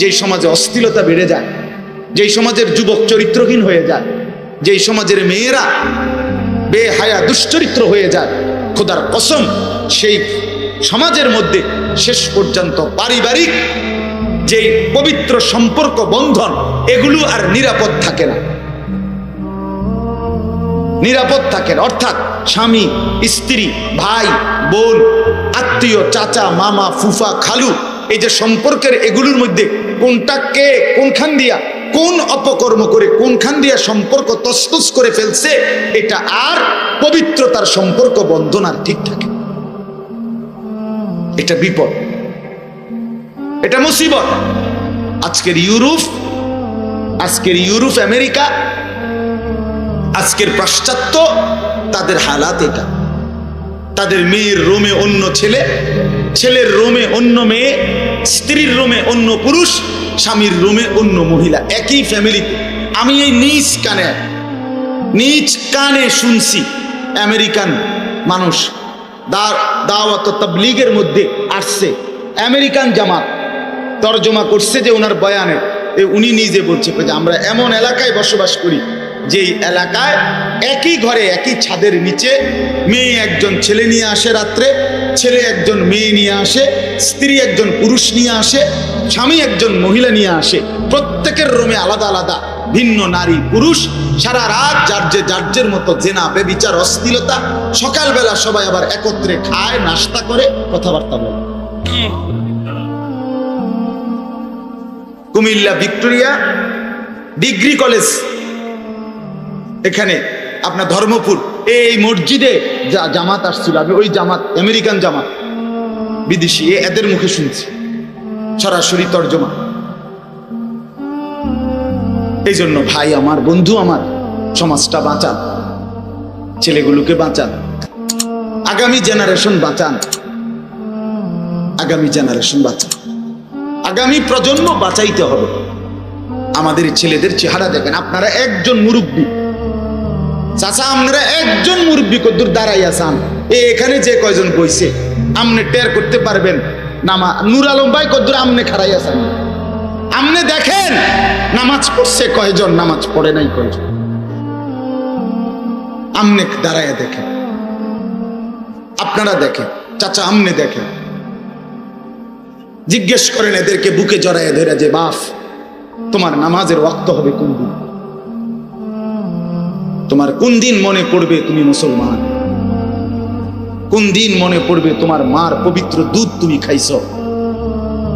যেই সমাজে অস্থিরতা বেড়ে যায়, যেই সমাজের যুবক চরিত্রহীন হয়ে যায়, যেই সমাজের মেয়েরা বেহায়া দুশ্চরিত্র হয়ে যায়, খোদার কসম সেই সমাজের মধ্যে শেষ পর্যন্ত পারিবারিক যেই পবিত্র সম্পর্ক বন্ধন এগুলো আর নিরাপদ থাকে না, নিরাপদ থাকে না। অর্থাৎ স্বামী স্ত্রী ভাই বোন আত্মীয় চাচা মামা ফুফা খালু এই যে সম্পর্কের এগুলোর মধ্যে কোনটা কে কোনখান দিয়া কোন অপকর্ম করে কোনখান দিয়া সম্পর্ক তছনছ করে ফেলছে, এটা আর পবিত্রতার সম্পর্ক বন্ধন আর ঠিক থাকে। এটা বিপদ, এটা মুসিবত। আজকের ইউরোপ আমেরিকা, আজকের পাশ্চাত্য, তাদের হালাত এটা। তাদের মেয়ের রোমে অন্য ছেলে, ছেলের রোমে অন্য মেয়ে, স্ত্রীর রোমে অন্য পুরুষ, স্বামীর রোমে অন্য মহিলা, একই ফ্যামিলিতে। আমি এই নিজ কানে শুনছি আমেরিকান মানুষ দাওয়াত তাবলীগের মধ্যে আসছে, আমেরিকান জামাত তরজমা করছে যে ওনার বয়ানে উনি নিজে বলছে যে আমরা এমন এলাকায় বসবাস করি যেই এলাকায় একই ঘরে একই ছাদের নিচে মেয়ে একজন ছেলে নিয়ে আসে রাত্রে, ছেলে একজন মেয়ে নিয়ে আসে, স্ত্রী একজন পুরুষ নিয়ে আসে, স্বামী একজন মহিলা নিয়ে আসে, প্রত্যেকের রুমে আলাদা আলাদা ভিন্ন নারী পুরুষ, সারা রাত যার মতো জেনা বেবিচার অশ্লীলতা, সকালবেলা সবাই আবার একত্রে খায় নাস্তা করে কথাবার্তা বলে। কুমিল্লা ভিক্টোরিয়া ডিগ্রি কলেজ এখানে আপনার ধর্মপুর এই মসজিদে জামাত আসছিল, আমি ওই জামাত আমেরিকান জামাত বিদেশি এদের মুখে শুনছি সরাসরি তর্জমা। এই জন্য ভাই আমার, বন্ধু আমার, সমাজটা বাঁচান, ছেলেগুলোকে বাঁচান, আগামী জেনারেশন বাঁচান, আগামী জেনারেশন বাঁচান, আগামী প্রজন্ম বাঁচাইতে হবে। আমাদের ছেলেদের চেহারা দেখেন। আপনারা একজন মুরব্বী চাচা, আপনারা একজন মুরব্বী কদ্দুর দাঁড়াই আসান, এখানে যে কয়জন বইছে আমনে টের করতে পারবেন নামা নূর আলম ভাই কদ্দুর আমনে খাড়াই আসান, আমনে দেখেন নামাজ পড়ছে কয়জন, নামাজ পড়ে নাই কয়জন, আমনে দাঁড়ায় দেখেন, আপনারা দেখেন চাচা, আমনে দেখেন, জিজ্ঞেস করেন এদেরকে বুকে জড়ায় ধরে যে বাপ তোমার নামাজের ওয়াক্ত হবে কোন দিন, তোমার কোন দিন মনে পড়বে তুমি মুসলমান, কোন দিন মনে পড়বে তোমার মার পবিত্র দুধ তুমি খাইছ,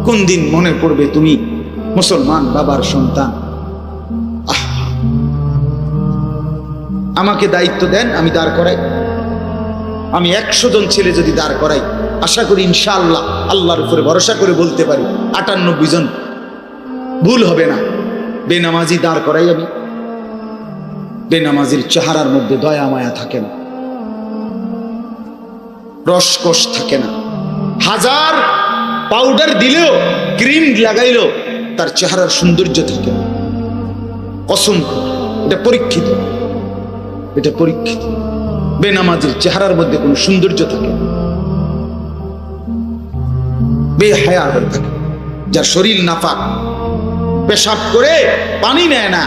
কোন দিন মনে পড়বে তুমি মুসলমান বাবার সন্তান। আমাকে দায়িত্ব দেন, আমি দাঁড় করাই, আমি 100 জন ছেলে যদি দাঁড় করাই, আশা করি ইনশাআল্লাহ আল্লাহর উপরে ভরসা করে বলতে পারি 98 জন ভুল হবে না। বেনামাজি দাঁড় করাই আমি, বেনামাজির চেহারার মধ্যে দয়া মায়া থাকে না, রসকস থাকে না, হাজার পাউডার দিলেও ক্রিম লাগাইলেও তার চেহারার সৌন্দর্য থাকে না। কসম, এটা পরীক্ষিত, এটা পরীক্ষিত। বেনামাজির চেহারার মধ্যে কোনো সৌন্দর্য থাকে না, বেহায়া হয়ে থাকে, যার শরীর নাপাক, পেশাব করে পানি নেয় না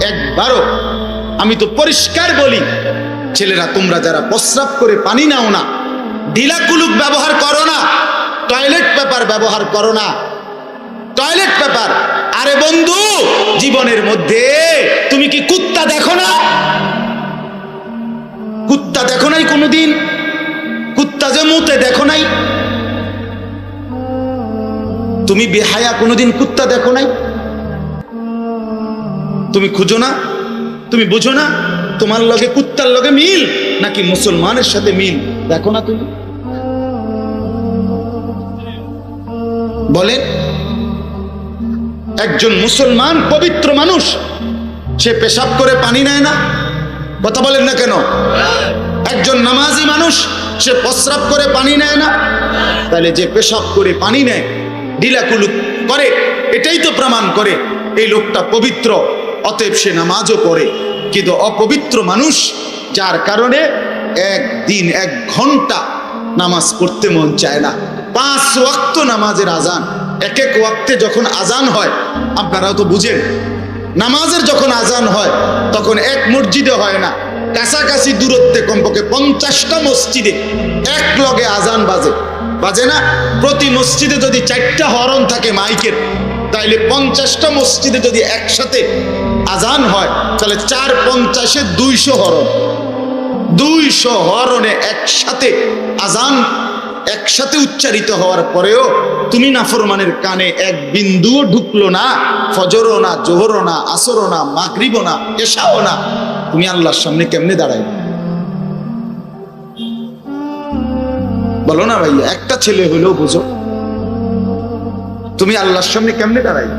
একবারও। আমি তো পরিষ্কার বলি, ছেলেরা তোমরা যারা প্রস্রাব করে পানি নাও না, ঢিলা কুলুক ব্যবহার করো না, টয়লেট পেপার ব্যবহার করো না, টয়লেট পেপার। আরে বন্ধু, জীবনের মধ্যে তুমি কি কুত্তা দেখো না? কুত্তা দেখো নাই কোনোদিন? কুত্তা যে মুতে দেখো নাই? তুমি বেহায়া কোনোদিন কুত্তা দেখো নাই? তুমি খুঁজো না, তুমি বুঝো না তোমার লগে কুত্তার লগে মিল নাকি মুসলমানের সাথে মিল? দেখো না তুমি? বলেন, একজন মুসলমান পবিত্র মানুষ, সে পেশাব করে পানি নেয় না? কথা বলেন না কেন? একজন নামাজি মানুষ, সে প্রস্রাব করে পানি নেয় না? তাহলে যে পেশাব করে পানি নেয়, ঢিলাকুলুক করে, এটাই তো প্রমাণ করে এই লোকটা পবিত্র, অতএব সে নামাজও পড়ে। কিন্তু অপবিত্র মানুষ, যার কারণে একদিন 1 ঘন্টা নামাজ পড়তে মন চায় না, 5 ওয়াক্ত নামাজের আজান এক এক ওয়াক্তে যখন আজান হয়, আপনারাও তো বুঝেন, নামাজের যখন আজান হয় তখন এক মসজিদে হয় না, কাছাকাছি দূরত্বে কমপক্ষে 50টা মসজিদে এক লগে আজান বাজে, বাজে না? প্রতি মসজিদে যদি 4টা হরন থাকে মাইকের, তাইলে 50টা মসজিদে যদি একসাথে আজান হয় তাহলে 4×50 200 হরন। 200 হরনে একসাথে আজান একসাথে উচ্চারিত হওয়ার পরেও তুমি নাফরমানের কানে এক বিন্দুও ঢুকলো না, ফজরও না, জোহরও না, আসরও না, মাগরিবও না, এশাও না, তুমি আল্লাহর সামনে কেমনে দাঁড়াইবে? বলো না ভাই, একটা ছেলে হইলেও বুঝো, তুমি আল্লাহর সামনে কেমনে দাঁড়াইবে?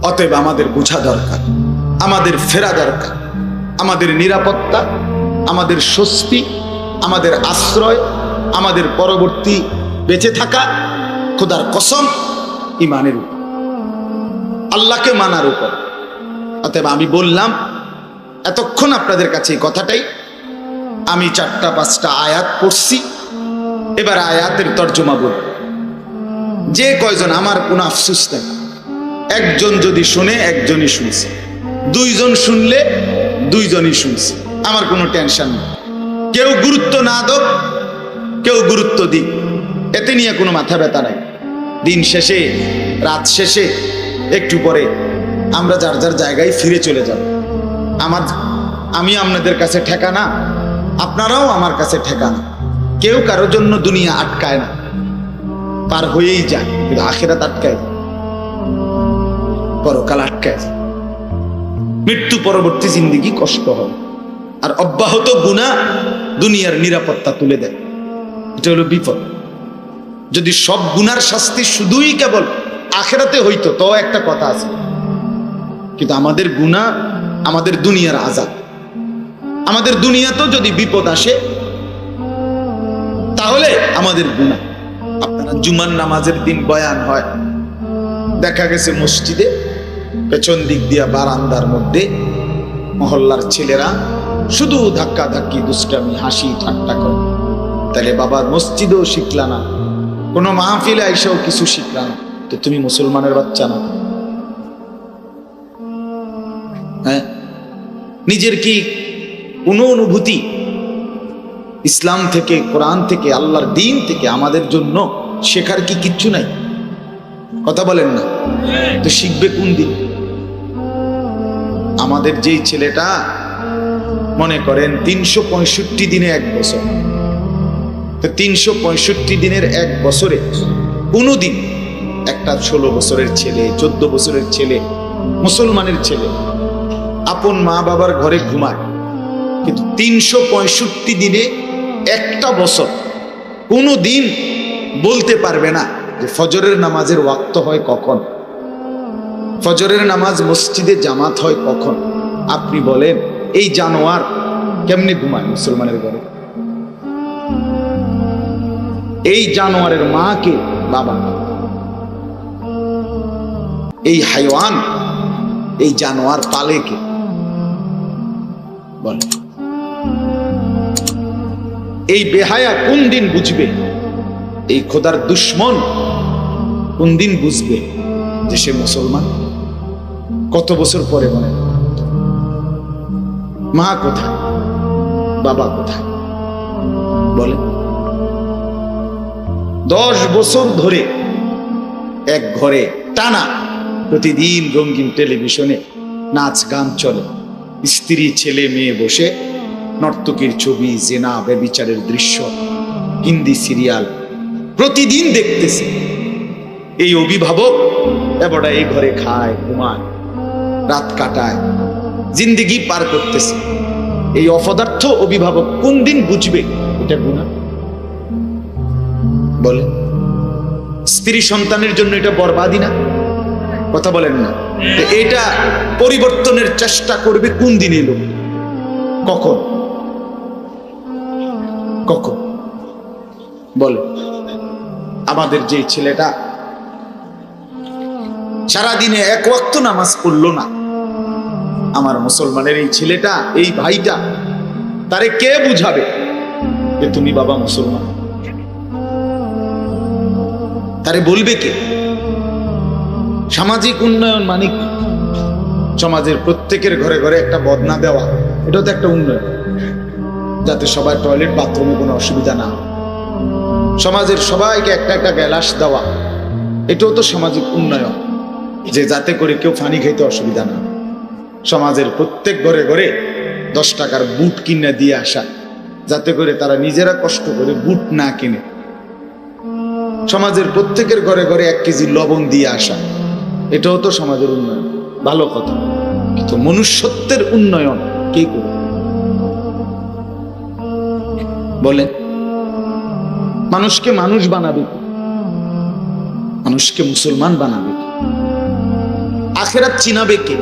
অতএব আমাদের বোঝা দরকার, আমাদের ফেরা দরকার, আমাদের নিরাপত্তা, আমাদের স্বস্তি, আমাদের আশ্রয়, আমাদের পরবর্তী বেঁচে থাকা খোদার কসম ইমানের উপর, আল্লাহকে মানার উপর। অতএব আমি বললাম এতক্ষণ আপনাদের কাছে এই কথাটাই, আমি 4-5টা আয়াত পড়ছি, এবার আয়াতের তর্জমা বল। যে কয়জন, আমার কোনো আফসোস নেই, একজন যদি শুনে একজনই শুনছে, 2জন শুনলে 2জনই শুনছে, আমার কোনো টেনশন নেই। কেউ গুরুত্ব না দোক, কেউ গুরুত্ব দিক, এতে নিয়ে কোনো মাথা ব্যথা নাই। দিন শেষে, রাত শেষে, একটু পরে আমরা যার যার জায়গায় ফিরে চলে যাব। আমি আপনাদের কাছে ঠেকানা, আপনারাও আমার কাছে ঠেকানা। কেউ কারোর জন্য দুনিয়া আটকায় না, পার হয়েই যায়, কিন্তু আখিরাত আটকায় যায়, পরকাল আটকায় যায়। মৃত্যু পরবর্তী জিন্দেগি কষ্ট হবে, আর অব্যাহত গুনাহ দুনিয়ার নিরাপত্তা তুলে দেয়। এটা হলো বিপদ। যদি সব গুনার শাস্তি শুধুই কেবল আখিরাতে হইতো তো একটা কথা আছে, কিন্তু আমাদের গুনাহ আমাদের দুনিয়ার আযাব। আমাদের দুনিয়াতেও যদি বিপদ আসে তাহলে আমাদের গুনাহ। আপনারা জুমার নামাজের দিন বয়ান হয়, দেখা গেছে মসজিদে পেছন দিক দিয়া বারান্দার মধ্যে মহল্লার ছেলেরা শুধু ধাক্কা ধাক্কি, দুষ্টামি, হাসি ঠাট্টা করে। তাহলে বাবা মসজিদেও শিখলা না, কোনো মাহফিলে আইসাও কিছু শিখলা না, তো তুমি মুসলমানের বাচ্চা না? হ্যাঁ, নিজের কি কোনো অনুভূতি ইসলাম থেকে, কোরআন থেকে, আল্লাহর দিন থেকে আমাদের জন্য শেখার কি কিচ্ছু নাই? কথা বলেন না? তো শিখবে কোন দিন? আমাদের যেই ছেলেটা মনে করেন 365 দিনে 1 বছর, তো 365 দিনের 1 বছরে কোনো দিন একটা 16 বছরের ছেলে, 14 বছরের ছেলে, মুসলমানের ছেলে আপন মা বাবার ঘরে ঘুমায়, কিন্তু 365 দিনে একটা বছর কোনো দিন বলতে পারবে না যে ফজরের নামাজের ওয়াক্ত হয় কখন, ফজরের নামাজ মসজিদে জামাত হয় কখন। আপনি বলেন এই জানোয়ার কেমনে ঘুমায় মুসলমানের ঘরে? এই জানোয়ারের মা কে? বাবা। এই হাইওয়ান, এই জানোয়ার পালে কে? বলে। এই বেহায়া কোন দিন বুঝবে, এই খোদার দুশ্মন কোন দিন বুঝবে যে সে মুসলমান? কত বছর পরে বলে, মা কোথায়, বাবা কোথায়? বলে 10 বছর ধরে এক ঘরে টানা প্রতিদিন রঙিন টেলিভিশনে নাচ গান চলে, স্ত্রী ছেলে মেয়ে বসে নর্তকীর ছবি, জেনা, ব্যভিচারের দৃশ্য, হিন্দি সিরিয়াল প্রতিদিন দেখতেছে। এই অভিভাবক এবারে এই ঘরে খায়, ঘুমায়, রাত কাটায়, জিন্দেগি পার করতেছে। এই অপদার্থ অভিভাবক কোন দিন বুঝবে এটা গুনাহ? বলে। স্ত্রী সন্তানের জন্য এটা বরবাদি না? কথা বলেন না? এটা পরিবর্তনের চেষ্টা করবে কোন দিন এলো, কখন কখন? বলে। আমাদের যে ছেলেটা সারাদিনে 1 ওয়াক্ত নামাজ পড়লো না, আমার মুসলমানের এই ছেলেটা, এই ভাইটা, তারে কে বুঝাবে যে তুমি বাবা মুসলমান? তারে বলবে কে? সামাজিক উন্নয়ন মানে কি? সমাজের প্রত্যেকের ঘরে ঘরে একটা বদনা দেওয়া, এটাও তো একটা উন্নয়ন, যাতে সবাই টয়লেট বাথরুমে কোনো অসুবিধা না হয়। সমাজের সবাইকে একটা একটা গ্যালাস দেওয়া, এটাও তো সামাজিক উন্নয়ন, যে যাতে করে কেউ পানি খাইতে অসুবিধা না। সমাজের প্রত্যেক ঘরে ঘরে 10 টাকার বুট কিনে দিয়ে আসা, যাতে করে তারা নিজেরা কষ্ট করে বুট না কিনে। সমাজের প্রত্যেকের ঘরে ঘরে 1 কেজি লবণ দিয়ে আসা, এটাও তো সমাজের উন্নয়ন, ভালো কথা। কিন্তু মনুষ্যত্বের উন্নয়ন কে করবে বলেন? মানুষকে মানুষ বানাবে কে? মানুষকে মুসলমান বানাবে কে? আখিরাত চিনাবে কে?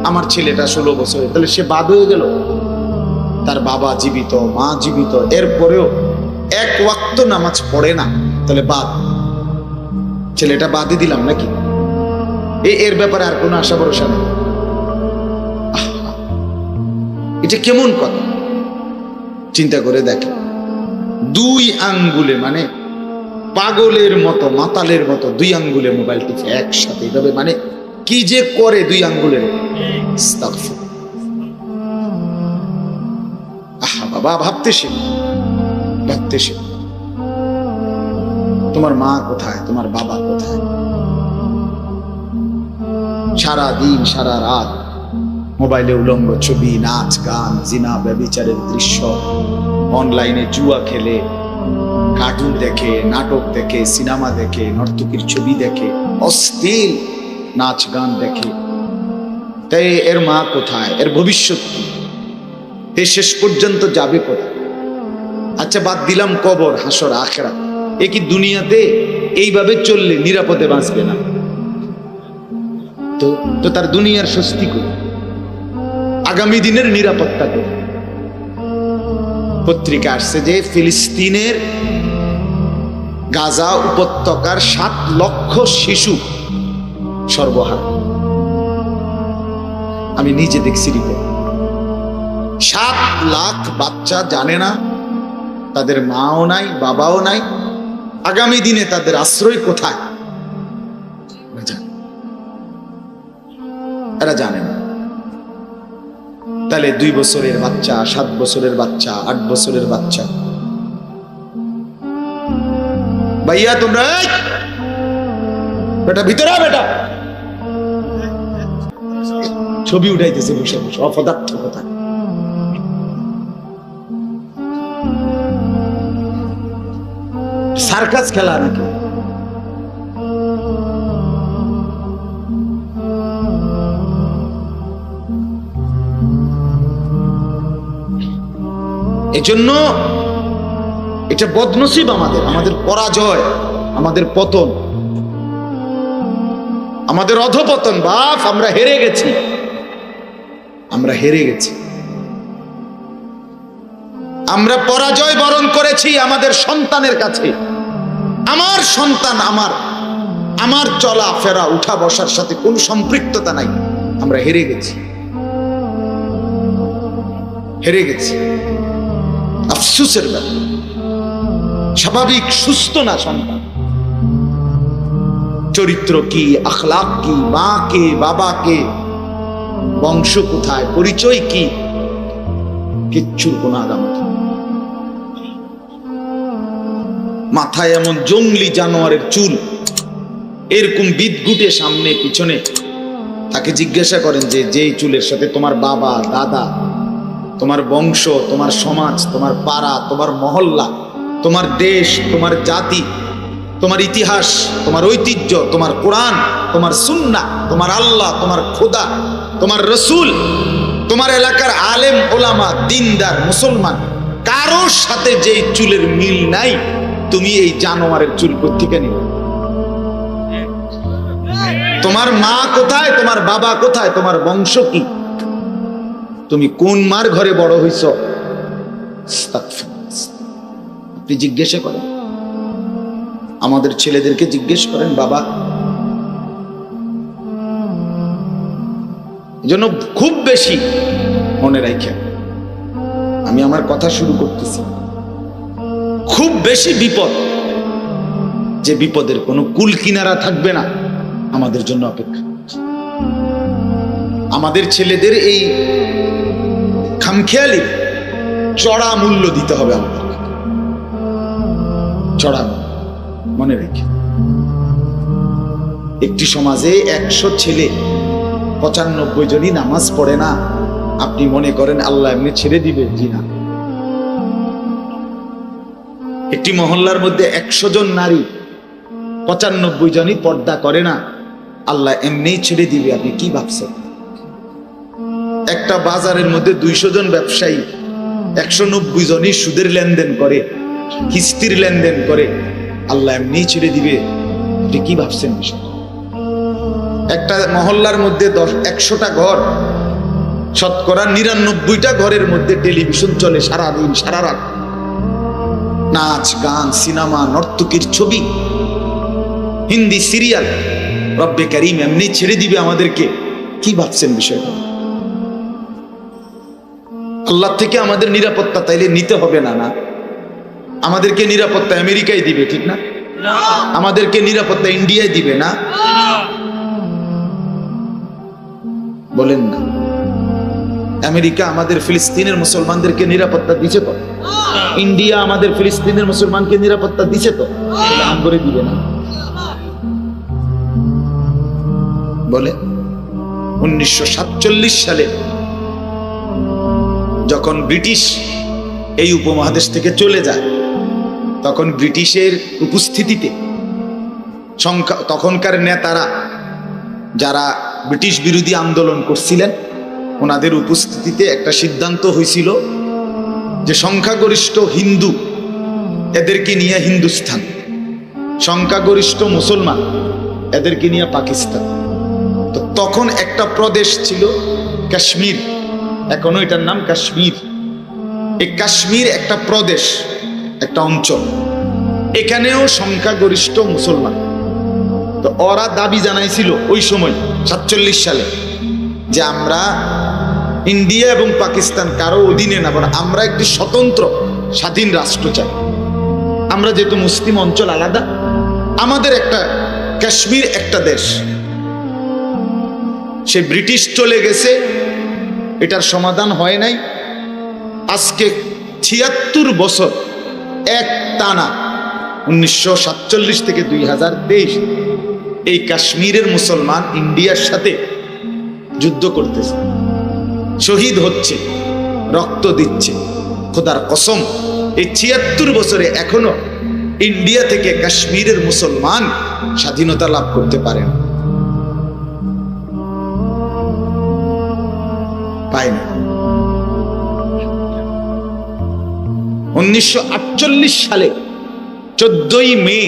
আমার ছেলেটা 16 বছর, তাহলে সে বাদ হয়ে গেল? তার বাবা জীবিত, মা জীবিত, এরপরেও 1 ওয়াক্ত নামাজ পড়ে না, তাহলে বাদ। ছেলেটা বাদই দিলাম নাকি? এর ব্যাপারে আর কোনো আশা ভরসা নেই। এটা কেমন কথা? চিন্তা করে দেখে, 2 আঙ্গুলে, মানে পাগলের মতো, মাতালের মতো 2 আঙ্গুলে মোবাইল টিপে একসাথে এইভাবে, মানে কি যে করে 2 আঙ্গুলের। আহা বাবা, ভাবতে শিখ, ভাবতে শিখ। তোমার মা কোথায়? তোমার বাবা কোথায়? সারা দিন সারা রাত মোবাইলে উলঙ্গ ছবি, নাচ গান, জিনা ব্যভিচারের দৃশ্য, অনলাইনে জুয়া খেলে, কার্টুন দেখে, নাটক দেখে, সিনেমা দেখে, নর্তকীর ছবি দেখে, অশ্লীল নাচ গান দেখে। তাই এর মা কোথায়? এর ভবিষ্যৎ কি? এ শেষ পর্যন্ত যাবে কোথায়? আচ্ছা বাদ দিলাম কবর, হাসর, আখিরাত, এ কি দুনিয়াতে এইভাবে চললে নিরাপদে বাঁচবে না? তো তার দুনিয়ার স্বস্তি কই? আগামী দিনের নিরাপত্তা কই? পত্রিকা আসছে যে ফিলিস্তিনের গাজা উপত্যকার 7 লক্ষ শিশু সর্বহারা। আমি নিজে দেখছি রিপোর্ট। 7 লাখ বাচ্চা জানে না তাদের মাও নাই, বাবাও নাই, আগামী দিনে তাদের আশ্রয় কোথায় এরা জানে না। তাহলে 2 বছরের বাচ্চা, 7 বছরের বাচ্চা, 8 বছরের বাচ্চা, ভাইয়া তোমরা বেটা ভিতরে, বেটা ছবি উঠাইতেছে বসে বসে, অপদার্থ কথা। সার্কাস খেলা নাকি? এজন্য এটা বদনসিব আমাদের, আমাদের পরাজয়, আমাদের পতন, আমাদের অধপতন। বাপ, আমরা হেরে গেছি, আমরা হেরে গেছি, আমরা পরাজয় বরণ করেছি আমাদের সন্তানের কাছে। আমার সন্তান, আমার চলা ফেরা, উঠা বসার সাথে কোন সম্পৃক্ততা নাই। আমরা হেরে গেছি, হেরে গেছি। আফসোসের ব্যাপার। স্বাভাবিক সুস্থ না সন্তান। চরিত্র কি, আখলাক কি, মা কে, বাবা কে, বংশ কোথায়, পরিচয় কি, কিচ্ছুর কোন আগামত। মাথায় এমন জঙ্গলি জানোয়ারের চুল, এরকম বিদঘুটে সামনে পিছনে। তাকে জিজ্ঞাসা করেন যে যেই চুলের সাথে তোমার বাবা, দাদা, তোমার বংশ, তোমার সমাজ, তোমার পাড়া, তোমার মহল্লা, তোমার দেশ, তোমার জাতি, তোমার ইতিহাস, তোমার ঐতিহ্য, তোমার কোরআন, তোমার সুন্নাহ, তোমার আল্লাহ, তোমার খোদা, তোমার রসুল, তোমার এলাকার আলেম ওলামা, দিনদার মুসলমান, কারোর সাথে যেই চুলের মিল নাই, তুমি এই জানোয়ারের চুল কোত্থেকে নিবে? তোমার মা কোথায়? তোমার বাবা কোথায়? তোমার বংশ কি? তুমি কোন মার ঘরে বড় হইছ? আপনি জিজ্ঞাসা করেন, আমাদের ছেলেদেরকে জিজ্ঞেস করেন। বাবা, এজন্য খুব বেশি মনে রাখেন, আমি আমার কথা শুরু করতেছি, খুব বেশি বিপদ যে বিপদের কোনো কুল কিনারা থাকবে না, আমাদের জন্য অপেক্ষা। আমাদের ছেলেদের এই খামখেয়ালি চড়া মূল্য দিতে হবে আমাদের, চড়া মনে রেখে। একটি সমাজে 100 ছেলে 95 জনই নামাজ পড়ে না, আপনি মনে করেন আল্লাহ এমনি ছেড়ে দিবে? জি না। একটি মহল্লার মধ্যে 100 জন নারী 95 জনই পর্দা করে না, আল্লাহ এমনি ছেড়ে দিবে? আপনি কি ভাবছেন? একটা বাজারের মধ্যে 200 জন ব্যবসায়ী 190 জনই সুদের লেনদেন করে, কিস্তির লেনদেন করে, আল্লাহ এমনি ছেড়ে দিবে? আপনি কি ভাবছেন বিষয়? একটা মহল্লার মধ্যে 100টা ঘর, শতকরা 99টা ঘরের মধ্যে টেলিভিশন চলে সারাদিন সারা রাত, নাচ গান সিনেমা নর্তকীর ছবি, হিন্দি সিরিয়াল, রব্বে কারীম এমনি ছেড়ে দিবে আমাদেরকে? কি ভাবছেন বিষয়টা? আল্লাহ থেকে আমাদের নিরাপত্তা তাইলে নিতে হবে না? না, আমাদেরকে নিরাপত্তা আমেরিকায় দিবে, ঠিক না? আমাদেরকে নিরাপত্তা ইন্ডিয়ায় দিবে না? বলেন না। আমেরিকা আমাদের ফিলিস্তিনের মুসলমানদেরকে নিরাপত্তা দিছে তো? ইন্ডিয়া আমাদের ফিলিস্তিনের মুসলমানকে নিরাপত্তা দিছে তো? আম করে দিবে না? বলে 1947 সালে যখন ব্রিটিশ এই উপমহাদেশ থেকে চলে যায়, তখন ব্রিটিশের উপস্থিতিতে তখনকার নেতারা যারা ব্রিটিশ বিরোধী আন্দোলন করছিলেন, ওনাদের উপস্থিতিতে একটা সিদ্ধান্ত হয়েছিল যে সংখ্যাগরিষ্ঠ হিন্দু এদেরকে নিয়ে হিন্দুস্তান, সংখ্যাগরিষ্ঠ মুসলমান এদেরকে নিয়ে পাকিস্তান। তো তখন একটা প্রদেশ ছিল কাশ্মীর, এখনো এটার নাম কাশ্মীর। এই কাশ্মীর একটা প্রদেশ, একটা অঞ্চল, এখানেও সংখ্যাগরিষ্ঠ মুসলমান। তো ওরা দাবি জানাইছিল ওই সময় 47 সালে যে আমরা ইন্ডিয়া এবং পাকিস্তান কারো অধীনে না, বরং আমরা একটি স্বতন্ত্র স্বাধীন রাষ্ট্র চাই। আমরা যেহেতু মুসলিম অঞ্চল আলাদা, আমাদের একটা কাশ্মীর একটা দেশ। সে ব্রিটিশ চলে গেছে, এটার সমাধান হয় নাই। আজকে 76 বছর এক টানা 1947 থেকে 2023 এই কাশ্মীরের মুসলমান ইন্ডিয়ার সাথে যুদ্ধ করতেছে, শহীদ হচ্ছে, রক্ত দিচ্ছে। খোদার কসম, এই 76 বছরে এখনো ইন্ডিয়া থেকে কাশ্মীরের মুসলমান স্বাধীনতা লাভ করতে পারে না, পায় না। 1948 সালে 14ই মে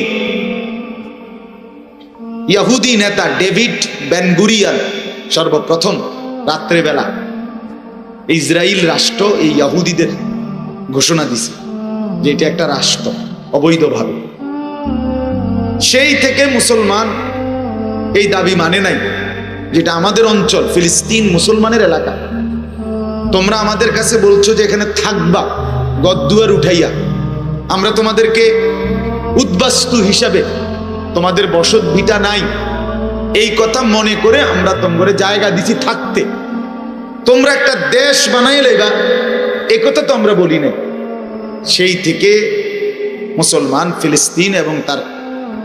ইহুদি নেতা ডেভিড বেন-গুরিয়ন সর্বপ্রথম রাত্রেবেলা ইসরায়েল রাষ্ট্র এই ইহুদিদের ঘোষণা দিছে যে এটা একটা রাষ্ট্র অবৈধভাবে। সেই থেকে মুসলমান এই দাবি মানে নাই, যেটা আমাদের অঞ্চল ফিলিস্তিন মুসলমানের এলাকা। তোমরা আমাদের কাছে বলছো যে এখানে থাকবা গদ্দুয়ার উঠাইয়া, আমরা তোমাদেরকে উদ্বাস্তু হিসাবে, তোমাদের বসত ভিটা নাই এই কথা মনে করে আমরা তোমাদের জায়গা দিছি থাকতে, তোমরা একটা দেশ বানাই লেগা, এ কথা তো আমরা বলি নাই। সেই থেকে মুসলমান ফিলিস্তিন এবং তার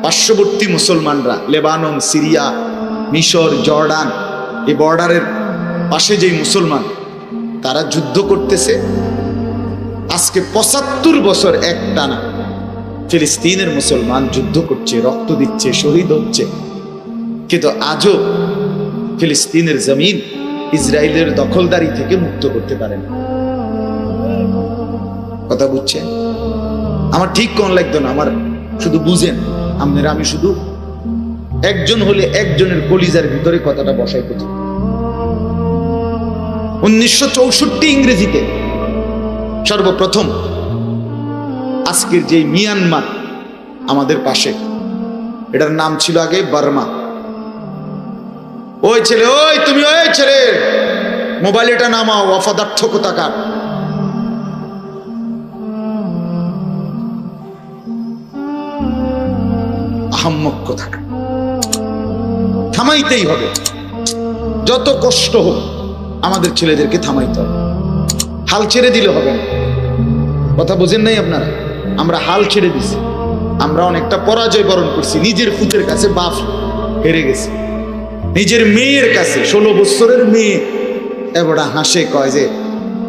পার্শ্ববর্তী মুসলমানরা লেবানন, সিরিয়া, মিশর, জর্ডান, এই বর্ডারের পাশে যেই মুসলমান, তারা যুদ্ধ করতেছে। আজকে 75 বছর এক টানা ফিলিস্তিনের মুসলমান যুদ্ধ করছে, রক্ত দিচ্ছে, শহীদ হচ্ছে, কিন্তু আজও ফিলিস্তিনের জমিন ইসরায়েলের দখলদারি থেকে মুক্ত করতে পারেন। কথা বুঝছেন? আমার ঠিক কোন লাগতো না, আমার শুধু বুঝেন আপনারা, আমি শুধু একজন হলে একজনের কলিজার ভিতরে কথাটা বসাইতে চাই। 1964 ইংরেজিতে সর্বপ্রথম আজকের যে মিয়ানমার আমাদের পাশে, এটার নাম ছিল আগে বার্মা। ওই ছেলে, ওই তুমি, ওই ছেলে মোবাইল এটা নামাও, অপদার্থ কোথাকার। সম্যক থাকা, থামাইতেই হবে। যত কষ্ট হোক আমাদের ছেলেদেরকে থামাইতে হবে। হাল ছেড়ে দিলে হবে না। কথা বোঝেন নাই আপনারা? আমরা হাল ছেড়ে দিছি, আমরা অনেকটা পরাজয় বরণ করছি। নিজের পুতের কাছে বাপ হেরে গেছে, নিজের মেয়ের কাছে 16 বছরের মেয়ে এবড়া হাসে কয় যে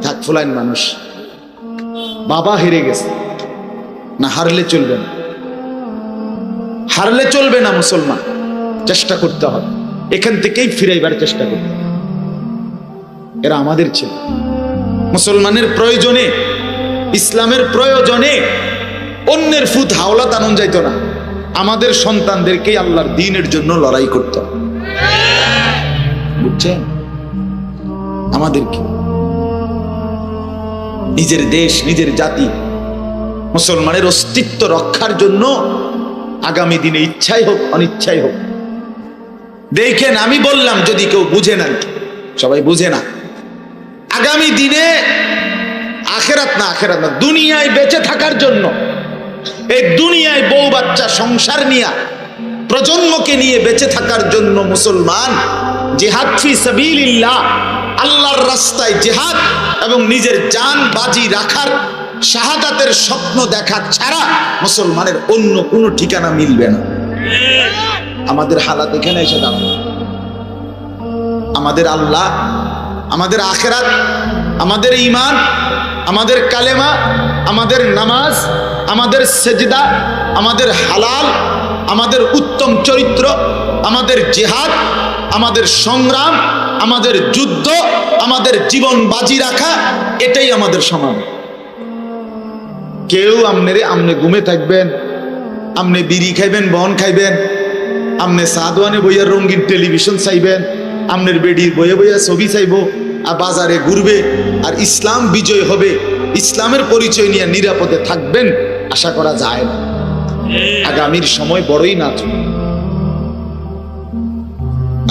থাক ফুলাইন মানুষ, বাবা হেরে গেছে। না, হারলে চলবে না, হারলে চলবে না। মুসলমান চেষ্টা করতে হবে, এখান থেকেই ফিরাইবার চেষ্টা করতে হবে। এরা আমাদের ছেলে। মুসলমানের প্রয়োজনে, ইসলামের প্রয়োজনে অন্যের ফুট হাওলাত আনন্দ যাইত না। আমাদের সন্তানদেরকে আল্লাহর দ্বীনের জন্য লড়াই করতে হবে, বুঝছেন? আমাদেরকে নিজের দেশ, নিজের জাতি, মুসলমানের অস্তিত্ব রক্ষার জন্য আগামী দিনে ইচ্ছাই হোক অনিচ্ছাই হোক। দেখেন, আমি বললাম যদি কেউ বুঝে না, সবাই বুঝে না, আগামী দিনে আখেরাত না, দুনিয়ায় বেঁচে থাকার জন্য, এই দুনিয়ায় বউ বাচ্চা সংসার নিয়ে, প্রজন্মকে নিয়ে বেঁচে থাকার জন্য মুসলমান জিহাদ ফি সাবিলিল্লাহ, আল্লাহর রাস্তায় জিহাদ এবং নিজের জান বাজি রাখার শাহাদাতের স্বপ্ন দেখা ছাড়া মুসলমানের অন্য কোনো ঠিকানা মিলবে না। আমাদের হালাত এখানে এসে দাঁড়ানো। আমাদের আল্লাহ, আমাদের আখেরাত, আমাদের ঈমান, আমাদের কালেমা, আমাদের নামাজ, আমাদের সেজদা, আমাদের হালাল, আমাদের উত্তম চরিত্র, আমাদের জিহাদ, আমাদের সংগ্রাম, আমাদের যুদ্ধ, আমাদের জীবন বাজি রাখা, এটাই আমাদের সমান। কেউ আমনে ঘুমে থাকবেন, আমনে বিড়ি খাইবেন, বন খাইবেন, আমনে সাদওয়ানে বইয়া রঙিন টেলিভিশন চাইবেন, আমনের বেডির বইয়ে বইয়া ছবি চাইব, আর বাজারে ঘুরবে, আর ইসলাম বিজয় হবে, ইসলামের পরিচয় নিয়ে নিরাপদে থাকবেন, আশা করা যায় না। আগামীর সময় বড়ই নাজুক।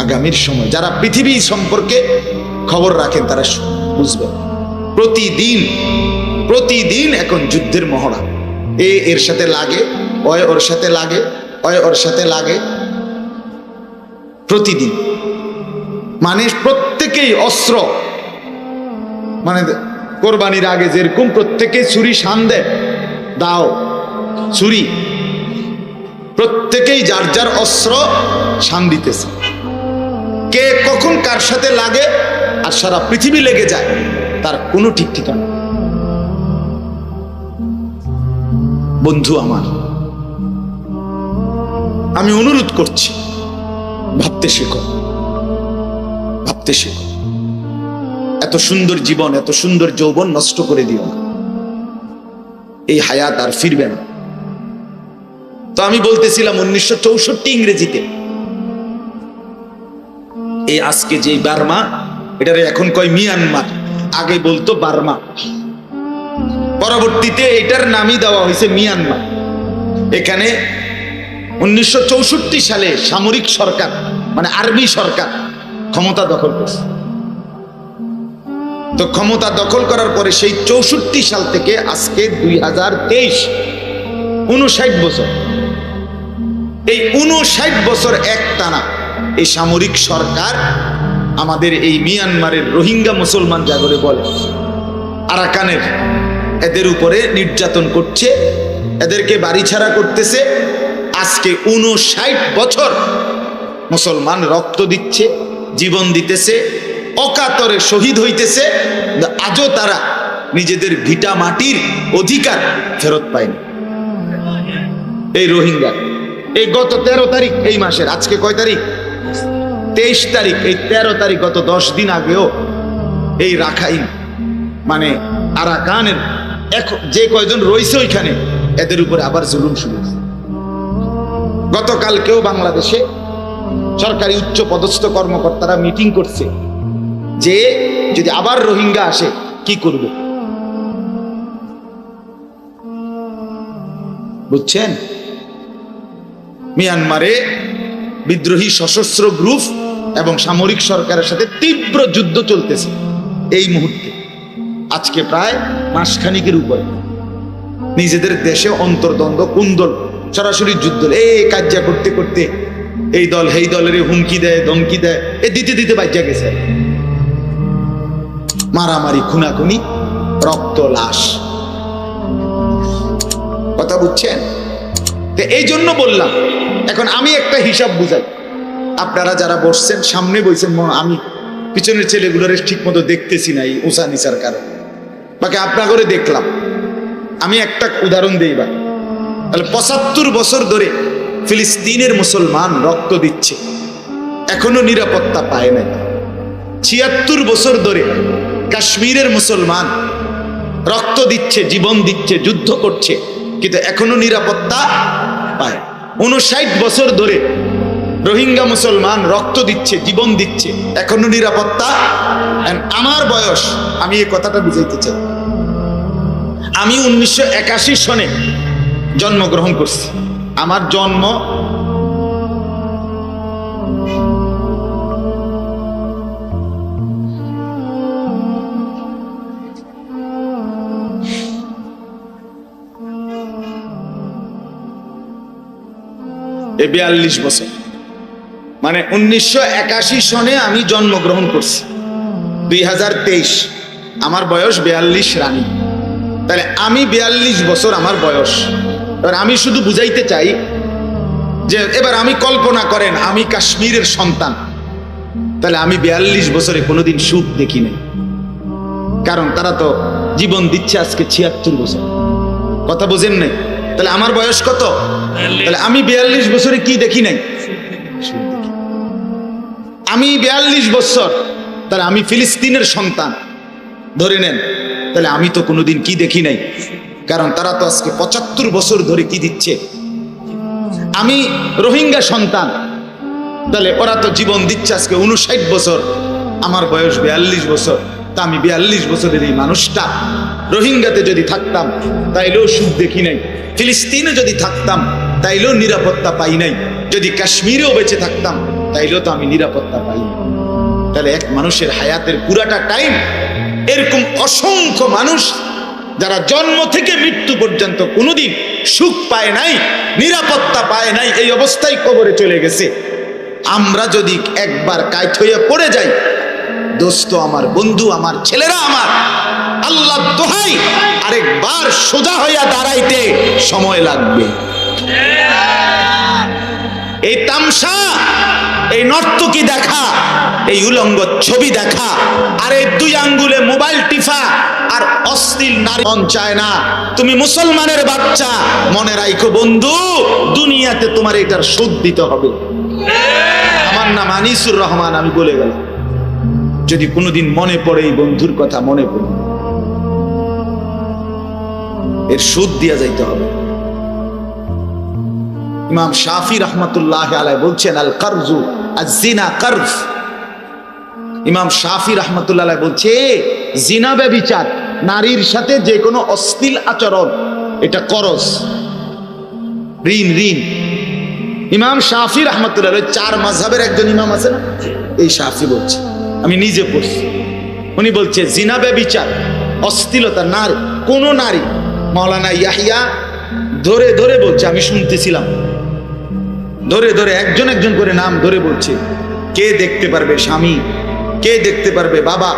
আগামীর সময় যারা পৃথিবী সম্পর্কে খবর রাখেন তারা বুঝবেন, প্রতিদিন এখন যুদ্ধের মহড়া। এর সাথে লাগে, ওর সাথে লাগে, ওর সাথে লাগে, প্রতিদিন। মানে প্রত্যেকেই অস্ত্র, মানে কোরবানির আগে যেরকম প্রত্যেকেই ছুরি শান দেয়, দাও ছুরি, প্রত্যেকেই যার যার অস্ত্র শান দিতেছে। কে কখন কার সাথে লাগে আর সারা পৃথিবী লেগে যায়, তার কোনো ঠিক ঠিকানা। বন্ধু আমার, আমি অনুরোধ করছি, ভাবতে শেখো, ভাবতে শেখো। এত সুন্দর জীবন, এত সুন্দর যৌবন নষ্ট করে দিও না। এই হায়াত আর ফিরবে না। তো আমি বলতেছিলাম 1964 ইংরেজিতে, এই আজকে যে বার্মা, এটারে এখন কয় মিয়ানমার, আগে বলতো বার্মা, পরবর্তীতে এটার নামই দেওয়া হয়েছে মিয়ানমার। এখানে 1964 সালে সামরিক সরকার, মানে আর্মি সরকার ক্ষমতা দখল করছে। তো ক্ষমতা দখল করার পরে সেই 64 সাল থেকে আজকে 2023, 59 বছর, এই 59 বছর একটানা এই সামরিক সরকার আমাদের এই মিয়ানমারের রোহিঙ্গা মুসলমান জাগরে বলে আরাকানের, এদের উপরে নির্যাতন করছে, এদেরকে বাড়ি ছাড়া করতেছে। আজকে 59 বছর মুসলমান রক্ত দিচ্ছে, জীবন দিতেছে, অকাতরে শহীদ হইতেছে, আজও তারা নিজেদের ভিটা মাটির অধিকার ফেরত পায়নি। এই রোহিঙ্গা, এই গত 13 তারিখ এই মাসের, আজকে কয় তারিখ? 23 তারিখ। এই 13 তারিখ, গত 10 দিন আগেও এই রাখাইন, মানে আরাকানের যে কয়জন রয়েছে ওইখানে, এদের উপরে আবার জুলুম শুরু হয়েছে। গতকালকেও বাংলাদেশে সরকারি উচ্চ পদস্থ কর্মকর্তারা মিটিং করছে যে যদি আবার রোহিঙ্গা আসে কি করবে, বুঝছেন? মিয়ানমারে বিদ্রোহী সশস্ত্র গ্রুপ এবং সামরিক সরকারের সাথে তীব্র যুদ্ধ চলতেছে এই মুহূর্তে। আজকে প্রায় মাসখানিকের উপরে নিজেদের দেশে অন্তর্দ্বন্দ্ব কুন্দল সরাসরি যুদ্ধ, এই কাজ্জা করতে করতে এই দল এই দলের হুমকি দেয়, ধমকি দেয়, এ দিতে দিতে বাজ্যা গেছে। মারামারি, খুনাখুনি, রক্ত, লাশ। কথা বুঝছেন? এই জন্য বললাম, এখন আমি একটা হিসাব বুঝাই। আপনারা যারা বসছেন, সামনে বসছেন, আমি পিছনের ছেলেগুলোর ঠিক মতো দেখতেছি না এই উষা নিচার কারণে, বাকি আপনার করে দেখলাম। আমি একটা উদাহরণ দিই বা, তাহলে ৭৫ বছর ধরে ফিলিস্তিনের মুসলমান রক্ত দিচ্ছে, এখনো নিরাপত্তা পায় নাই। ৭৬ বছর ধরে কাশ্মীরের মুসলমান রক্ত দিচ্ছে, জীবন দিচ্ছে, যুদ্ধ করছে, কিন্তু এখনো নিরাপত্তা পায়। ৫৯ বছর ধরে রোহিঙ্গা মুসলমান রক্ত দিচ্ছে, জীবন দিচ্ছে, এখনো নিরাপত্তা। আমার বয়স, আমি এই কথাটা বুঝাইতে চাই, আমি ১৯৮১ সনে জন্মগ্রহণ করছি। আমার জন্ম এই ৪২ বছর, মানে ১৯৮১ সনে আমি জন্মগ্রহণ করছি। ২০২৩, আমার বয়স ৪২ রানী। তাহলে আমি ৪২ বছর আমার বয়স। এবার আমি শুধু বুঝাইতে চাই যে এবার আমি কল্পনা করেন আমি কাশ্মীরের সন্তান, তাহলে আমি ৪২ বছরে কোনোদিন সুখ দেখি নাই, কারণ তারা তো জীবন দিচ্ছে আজকে ৭৬ বছর। কথা বোঝেন নাই? তাহলে আমার বয়স কত? তাহলে আমি ৪২ বছরে কি দেখি নাই? আমি ৪২ বছর, তাহলে আমি ফিলিস্তিনের সন্তান ধরে নেন, তাহলে আমি তো কোনোদিন কি দেখি নাই, কারণ তারা তো আজকে ৭৫ বছর ধরে কি দিচ্ছে। আমি রোহিঙ্গা সন্তান, তাহলে ওরা তো জীবন দিচ্ছে আজকে ৫৯ বছর, আমার বয়স ৪২ বছর। তা আমি ৪২ বছরের এই মানুষটা রোহিঙ্গাতে যদি থাকতাম তাইলেও সুখ দেখি নাই, ফিলিস্তিনে যদি থাকতাম তাইলেও নিরাপত্তা পাই নাই, যদি কাশ্মীরেও বেঁচে থাকতাম তাইলেও তো আমি নিরাপত্তা পাই। তাহলে এক মানুষের হায়াতের পুরাটা টাইম এরকম অসংখ্য মানুষ যারা জন্ম থেকে মৃত্যু পর্যন্ত কোনোদিন সুখ পায় নাই, নিরাপত্তা পায় নাই, এই অবস্থায় কবরে চলে গেছে। আমরা যদি একবার কাইট হয়ে পড়ে যাই, দোস্ত আমার, বন্ধু আমার, ছেলেরা আমার, আল্লাহ দোহাই আরেকবার সোজা হইয়া দাঁড়াইতে সময় লাগবে। এই তামসা, এই নর্তকী দেখা, এই উলঙ্গ ছবি দেখা, আর এই ২ আঙ্গুলে মোবাইল টিফা আর অশ্লীল নারী মন চায় না। তুমি মুসলমানের বাচ্চা, মনে রাখো বন্ধু, দুনিয়াতে তোমার এটার শোধ দিতে হবে। আমার নাম আনিসুর রহমান, আমি বলে গেলাম, যদি কোনোদিন মনে পড়ে এই বন্ধুর কথা, মনে পড়ে, এর সুদ দিয়া যাইতে হবে। ইমাম শাফি রহমতুল্লাহ আলাইহি বলছেন, আল কারজু আয-জিনা কারজ। ইমাম শাফি রহমতুল্লাহ আলাইহি বলছে, জিনা ব্যভিচার, নারীর সাথে যে কোনো অশ্লীল আচরণ, এটা করজ, ঋণ, ঋণ। ইমাম শাফি রহমতুল্লাহ, ৪ মাযহাবের একজন ইমাম আছে না, এই শাফি বলছে, আমি নিজে পড়ছি, উনি বলছে জিনা ব্যভিচার, অশ্লীলতা, নারী, কোন নারী, মাওলানা ইয়াহিয়া ধরে ধরে বলছে, আমি শুনতেছিলাম, ধরে ধরে একজন একজন করে নাম ধরে বলছে, কে দেখতে পারবে স্বামী, কে দেখতে পারবে বাবা,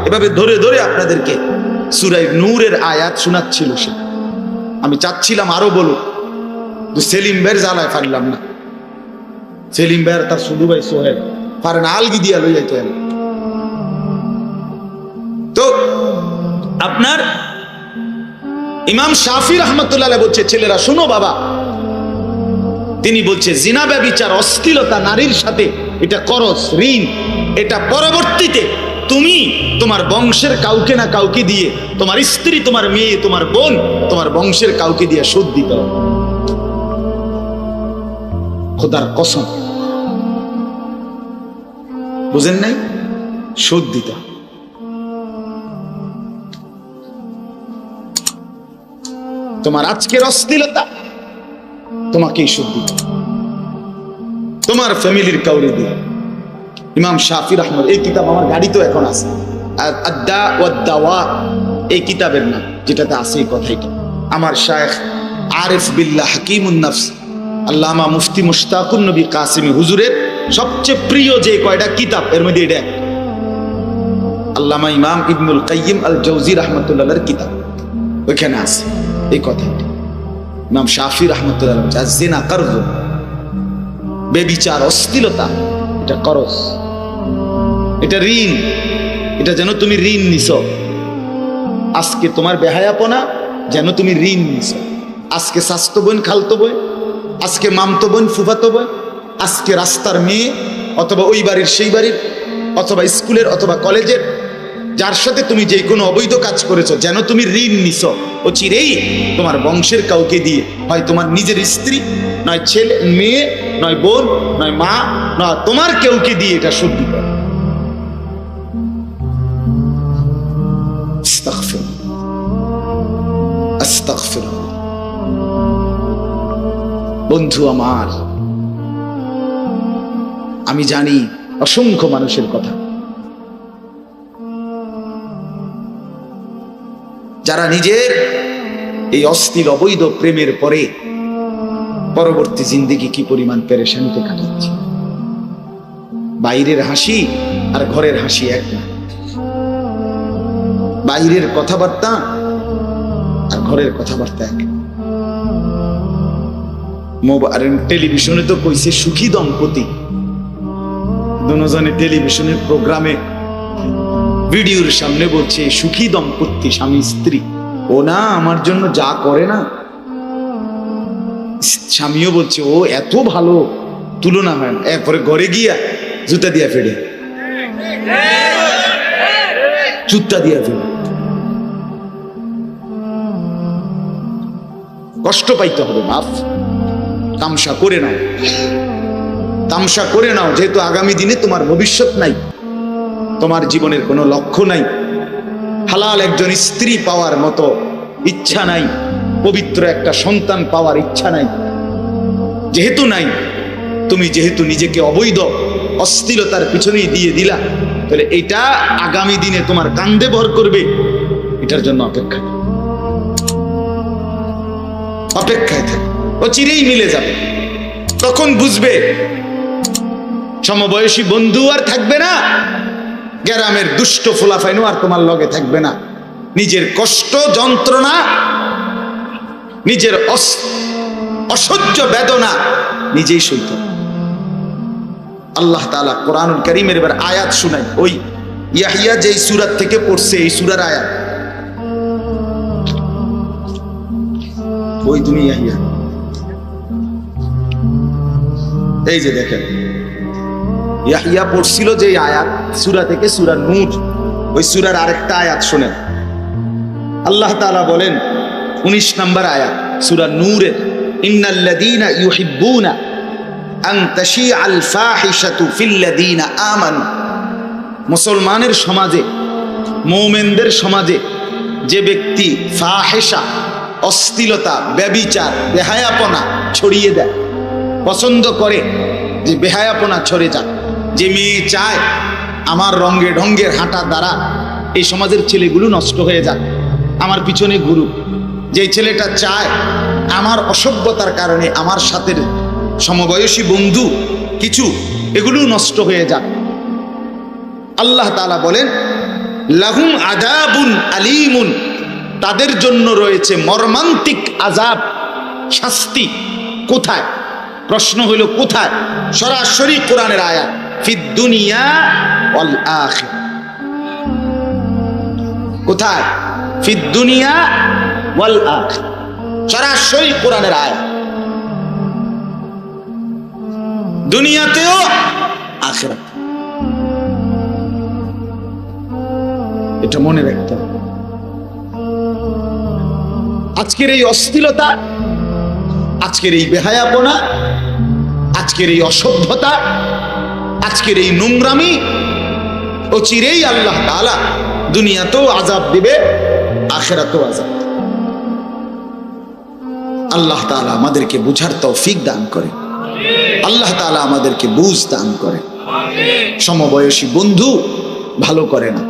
এভাবে ধরে ধরে আপনাদেরকে সূরা নূরের আয়াত শোনাচ্ছিল সে। আমি চাচ্ছিলাম আরো বলুক, সেলিম ভাইয়ের জ্বালায় পারলাম না। সেলিম ভাইয়ের তার শুধু ভাই সোহেল পারেন আলগি দিয়া লই যাইতে। তো আপনার ইমাম শাফি রহমতুল্লাহ বলছে, ছেলেরা শোনো বাবা, তিনি বলছে জিনা ব্যভিচার, অশ্লীলতা, নারীর সাথে, এটা করজ, ঋণ, এটা পরবর্তীতে তুমি তোমার বংশের কাউকে না কাউকে দিয়ে, তোমার স্ত্রী, তোমার মেয়ে, তোমার বোন, তোমার বংশের কাউকে দিয়ে শোধ দিতে হবে। খোদার কসম, বুঝেন নাই? শোধ দিতে হবে। তোমার আজকের অশ্লীলতা তোমাকেই শোধ দিতে, তোমার ফ্যামিলির কাউরে দিয়ে। ইমাম শাফি রহমত, এই কিতাব আমার গাড়িতেও এখন আছে, আদ-দা ওয়াদ-দাওয়া, এই কিতাবের নাম, যেটাতে আছে এই কথাইটা। আমার শায়েখ আরিফ বিল্লাহ হাকিমুন নফস আল্লামা মুফতি মুশতাকুন নবী কাসিমি হুজুরের সবচেয়ে প্রিয় যে কয়টা কিতাব এর মধ্যে এটা আল্লামা ইমাম ইবনুল কাইয়িম আল জাওজি রাহমাতুল্লাহর কিতাব, ওইখানে আছে এই কথাটি। ইমাম শাফি রাহমাতুল্লাহ জিনা করজ, বেবিচার অশ্লীলতা, এটা করজ, এটা ঋণ, এটা যেন তুমি ঋণ নিছো। আজকে তোমার বেহায়াপনা যেন তুমি ঋণ নিছো। আজকে স্বাস্থ্য বোন খালতো বোন, আজকে মামতো বোন ফুফাতো বোন, আজকে রাস্তার মেয়ে অথবা ওই বাড়ির সেই বাড়ির অথবা স্কুলের অথবা কলেজের, যার সাথে তুমি যে কোনো অবৈধ কাজ করেছো যেন তুমি ঋণ নিছো। ও চিরেই তোমার বংশের কাউকে দিয়ে, হয় তোমার নিজের স্ত্রী, নয় ছেলে মেয়ে, নয় বোন, নয় মা, নয় তোমার কেউকে দিয়ে এটা শোধ দিতে হবে। বন্ধু আমার, আমি জানি অসংখ্য মানুষের কথা যারা নিজের এই অস্থির অবৈধ প্রেমের পরে পরবর্তী জিন্দেগি কি পরিমাণ পেরেশানিতে কাটাচ্ছে। বাইরের হাসি আর ঘরের হাসি এক না, বাইরের কথাবার্তা আর ঘরের কথাবার্তা এক। টেলিভিশনে তো কইছে সুখী দম্পতি, দুজনে টেলিভিশনের প্রোগ্রামে ভিডিওর সামনে বলছে সুখী দম্পতি স্বামী স্ত্রী। ও না আমার জন্য যা করে না, স্বামীও বলছে ও এত ভালো, তুলনা হয় না। এরপরে ঘরে গিয়া জুতা দিয়া ফেলে, জুতা দিয়া ফেলে, কষ্ট পাইতে হবে বাপ। তামসা করে নাও, তামসা করে নাও, যেহেতু আগামী দিনে তোমার ভবিষ্যৎ নাই, তোমার জীবনের কোনো লক্ষ্য নাই, হালাল একজন স্ত্রী পাওয়ার মতো ইচ্ছা নাই, পবিত্র একটা সন্তান পাওয়ার ইচ্ছা নাই, যেহেতু নাই, তুমি যেহেতু নিজেকে অবৈধ অশ্লীলতার পিছনেই দিয়ে দিলা, তাহলে এটা আগামী দিনে তোমার কান্দে ভর করবে। এটার জন্য অপেক্ষায় অপেক্ষায় থাকে, ও চিরেই মিলে যাবে। তখন বুঝবে সমবয়সী বন্ধু আর থাকবে না, গ্রামের দুষ্ট ফুলাফাইনু আর তোমার লগে থাকবে না। নিজের কষ্ট যন্ত্রণা, নিজের অসহ্য বেদনা নিজেই সইত। আল্লাহ তাআলা কোরআনুল কারীমের এবার আয়াত শুনাই, ওই ইয়াহিয়া যেই সূরা থেকে পড়ছে এই সূরার আয়াত। ওই তুমি ইয়াহিয়া, এই যে দেখেন ইয়াহিয়া পড়ছিল যে আয়াত সূরা থেকে, সূরা নূর, ওই সূরার আরেকটা আয়াত শুনেন। আল্লাহ তাআলা বলেন 19 নম্বর আয়াত সূরা নূরের, ইন্নাল্লাযীনা ইউহিব্বুনা আন তাশিআল ফাহিশাতু ফিল্লাযীনা আমানু। মুসলমানের সমাজে, মুমিনদের সমাজে যে ব্যক্তি ফাহিশা, অশ্লীলতা, ব্যভিচার, বেহায়াপনা ছড়িয়ে দেয়, পছন্দ করে যে বেহায়াপনা ছড়ে যাক, যে মেয়ে চায় আমার রঙে ঢঙ্গের হাঁটা দ্বারা এই সমাজের ছেলেগুলো নষ্ট হয়ে যাক, আমার পিছনে ঘুরুক, যে ছেলেটা চায় আমার অসভ্যতার কারণে আমার সাথে সমবয়সী বন্ধু কিছু এগুলো নষ্ট হয়ে যাক, আল্লাহ তাআলা বলেন লাহুম আযাবুন আলীমুন, তাদের জন্য রয়েছে মর্মান্তিক আযাব, শাস্তি। কোথায়? প্রশ্ন হলো কোথায়? সরাসরি কোরআনের আয়াত, ফিদ দুনিয়া ওয়াল আখিরা। কোথায়? ফিদ দুনিয়া ওয়াল আখিরা, সরাসরি কোরআনের আয়াত। দুনিয়াতেও আখিরাতে। এটা মনে রাখতে হবে। আজকের এই অশ্লীলতা, আজকের এই বেহায়াপনা, আজকের এই অসভ্যতা, আজকের এই নোংরামি, ও চিরেই আল্লাহ তাআলা দুনিয়াতেও আযাব দিবে, আখিরাতেও আযাব। আল্লাহ তাআলা আমাদেরকে বুঝার তৌফিক দান করে, আল্লাহ তাআলা আমাদেরকে বুঝ দান করে। সমবয়সী বন্ধু ভালো করে না,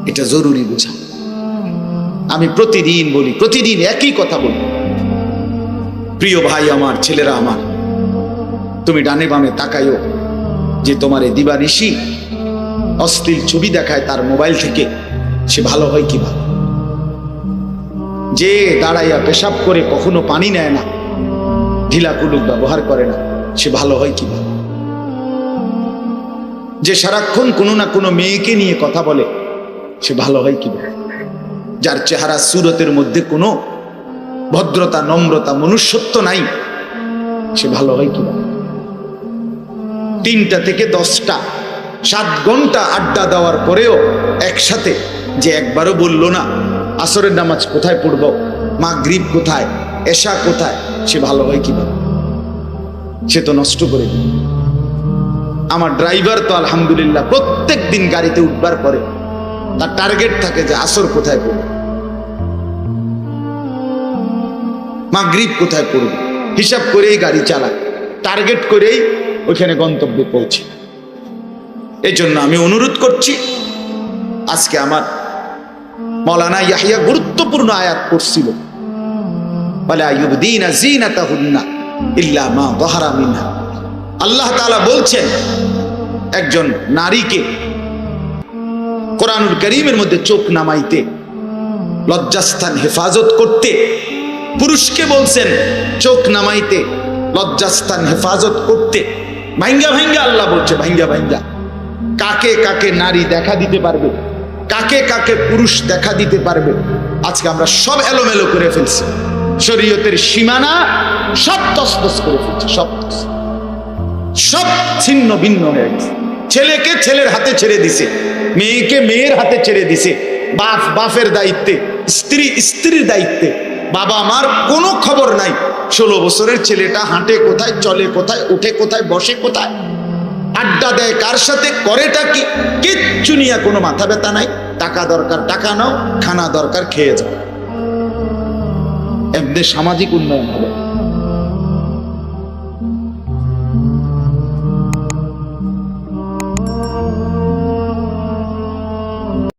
এটা জরুরি বুঝা। আমি প্রতিদিন বলি, প্রতিদিন একই কথা বলি, প্রিয় ভাই আমার, ছেলেরা আমার, তুমি ডানে বামে তাকাইও যে তোমার এই দিবানিশি অশ্লীল ছবি দেখায় তার মোবাইল থেকে, সে ভালো হয় কিভাবে? যে দাঁড়াইয়া পেশাব করে কখনো পানি নেয় না, ঢিলা কুলুক ব্যবহার করে না, সে ভালো হয় কিভাবে? যে সারাক্ষণ কোনো না কোনো মেয়েকে নিয়ে কথা বলে, সে ভালো হয় কিভাবে? যার চেহারা সুরতের মধ্যে কোনো ভদ্রতা, নম্রতা, মনুষ্যত্ব নাই, সে ভালো হয় কিভাবে? 3টা থেকে 10টা 7 ঘন্টা আড্ডা দেওয়ার পরেও একসাথে যে একবারও বললো না আসরের নামাজ কোথায় পড়বো, মাগরিব কোথায়, এশা কোথায়, সে ভালো হয় কিভাবে? সে তো নষ্ট করে দিল। আমার ড্রাইভার তো আলহামদুলিল্লাহ প্রত্যেক দিন গাড়িতে উঠবার পরে তার টার্গেট থাকে যে আসর কোথায় পড়বে, মাগরিব কোথায় পড়বে, হিসাব করেই গাড়ি চালায়, টার্গেট করেই ওইখানে গন্তব্যে পৌঁছে। এই জন্য আমি অনুরোধ করছি, আজকে আমার মৌলানা ইয়াহিয়া গুরুত্বপূর্ণ আয়াত পড়ছিল, ওয়ালা ইউবদিনা যিনাতাহুন্না ইল্লা মা যাহারা মিনহা। আল্লাহ তাআলা বলছেন একজন নারীকে কোরআনুল কারীমের মধ্যে চোখ নামাইতে, লজ্জাস্থান হেফাজত করতে। পুরুষকে বলছেন চোখ নামাইতে, লজ্জাস্থান হেফাজত করতে। ভাঙ্গা ভাঙ্গা আল্লাহ বলছে, ভাঙ্গা ভাঙ্গা। কাকে কাকে নারী দেখা দিতে পারবে, কাকে কাকে পুরুষ দেখা দিতে পারবে, আজকে আমরা সব এলোমেলো করে ফেলছি। শরীয়তের সীমানা সব তছনছ করে ফেলছে, সব ছিন্ন ভিন্ন হয়ে গেছে। ছেলেকে ছেলের হাতে ছেড়ে দিছে, মেয়েকে মেয়ের হাতে ছেড়ে দিছে, বাপ বাপের দায়িত্বে, স্ত্রী স্ত্রীর দায়িত্বে। বাবা মার কোনো খবর নাই। 16 বছরের ছেলেটা হাঁটে কোথায়, চলে কোথায়, উঠে কোথায়, বসে কোথায়, আড্ডা দেয় কার সাথে, করেটা কি, কিচ্ছু নিয়ে কোনো মাথা ব্যথা নাই। টাকা দরকার টাকা নাও, খানা দরকার খেয়ে যাও। এমনি সামাজিক উন্নয়ন হবে।